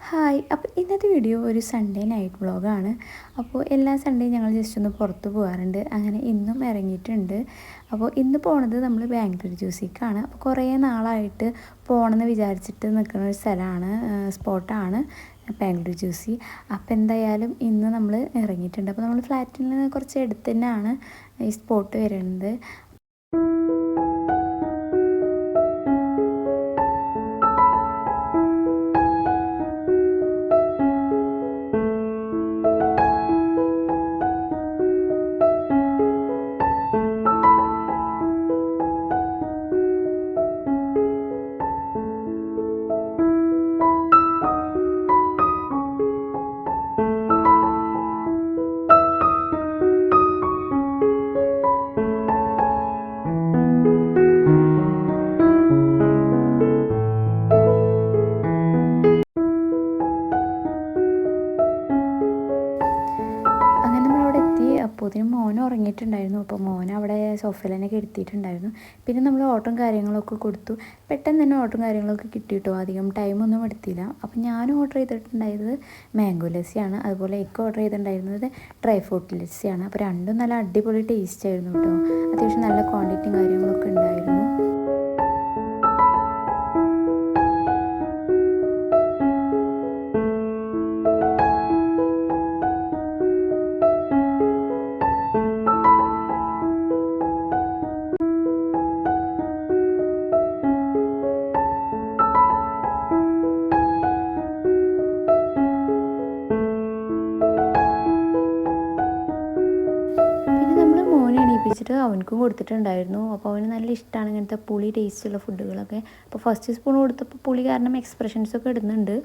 Hi. അപ്പോൾ ഇന്നത്തെ video ഒരു സൺഡേ നൈറ്റ് വ്ളോഗാണ്. അപ്പോൾ എല്ലാ സൺഡേയും ഞങ്ങൾ ജസ്റ്റ് ഒന്ന് പുറത്ത് പോകാറുണ്ട്. അങ്ങനെ ഇന്നും ഇറങ്ങിയിട്ടുണ്ട്. അപ്പോൾ ഇന്ന് പോണത് നമ്മൾ ബാംഗ്ലൂർ ജ്യൂസിക്കാണ്. അപ്പോൾ കുറേ നാളായിട്ട് പോകണമെന്ന് വിചാരിച്ചിട്ട് നിൽക്കുന്ന ഒരു സ്ഥലമാണ്, സ്പോട്ടാണ് ബാംഗ്ലൂർ ജ്യൂസി. അപ്പോൾ എന്തായാലും ഇന്ന് നമ്മൾ ഇറങ്ങിയിട്ടുണ്ട്. അപ്പോൾ നമ്മൾ ഫ്ലാറ്റിൽ നിന്ന് കുറച്ച് അടുത്ത് തന്നെയാണ് ഈ സ്പോട്ട് വരുന്നത്. അപ്പോഴത്തേനും മോൻ ഉറങ്ങിയിട്ടുണ്ടായിരുന്നു. അപ്പോൾ മോൻ അവിടെ സോഫയിൽ തന്നെ കിടത്തിയിട്ടുണ്ടായിരുന്നു. പിന്നെ നമ്മൾ ഓട്ടം കാര്യങ്ങളൊക്കെ കൊടുത്തു. പെട്ടെന്ന് തന്നെ ഓട്ടം കാര്യങ്ങളൊക്കെ കിട്ടിയിട്ടോ, അധികം ടൈമൊന്നും എടുത്തില്ല. അപ്പോൾ ഞാൻ ഓർഡർ ചെയ്തിട്ടുണ്ടായത് മാംഗോ ലസ്സിയാണ്. അതുപോലെ എനിക്ക് ഓർഡർ ചെയ്തിട്ടുണ്ടായിരുന്നത് ഡ്രൈ ഫ്രൂട്ട് ലസ്സിയാണ്. അപ്പോൾ രണ്ടും നല്ല അടിപൊളി ടേസ്റ്റ് ആയിരുന്നു കേട്ടോ. അത്യാവശ്യം നല്ല ക്വാണ്ടിറ്റിയും കാര്യങ്ങളൊക്കെ ഉണ്ടായിരുന്നു. എണീപ്പിച്ചിട്ട് അവനക്കും കൊടുത്തിട്ടുണ്ടായിരുന്നു. അപ്പോൾ അവന് നല്ല ഇഷ്ടമാണ് ഇങ്ങനത്തെ പുളി ടേസ്റ്റുള്ള ഫുഡുകളൊക്കെ. അപ്പോൾ ഫസ്റ്റ് സ്പൂൺ കൊടുത്തപ്പോൾ പുളി കാരണം എക്സ്പ്രഷൻസൊക്കെ ഇടുന്നുണ്ട്.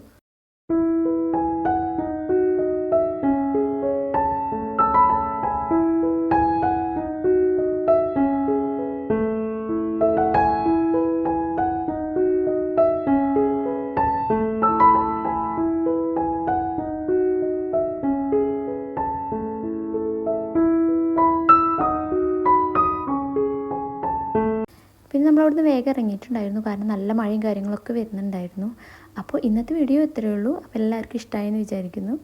പിന്നെ നമ്മളവിടുന്ന് വേഗം ഇറങ്ങിയിട്ടുണ്ടായിരുന്നു, കാരണം നല്ല മഴയും കാര്യങ്ങളൊക്കെ വരുന്നുണ്ടായിരുന്നു. അപ്പോൾ ഇന്നത്തെ വീഡിയോ ഇത്രയേ ഉള്ളൂ. അപ്പോൾ എല്ലാവർക്കും ഇഷ്ടമായെന്ന് വിചാരിക്കുന്നു.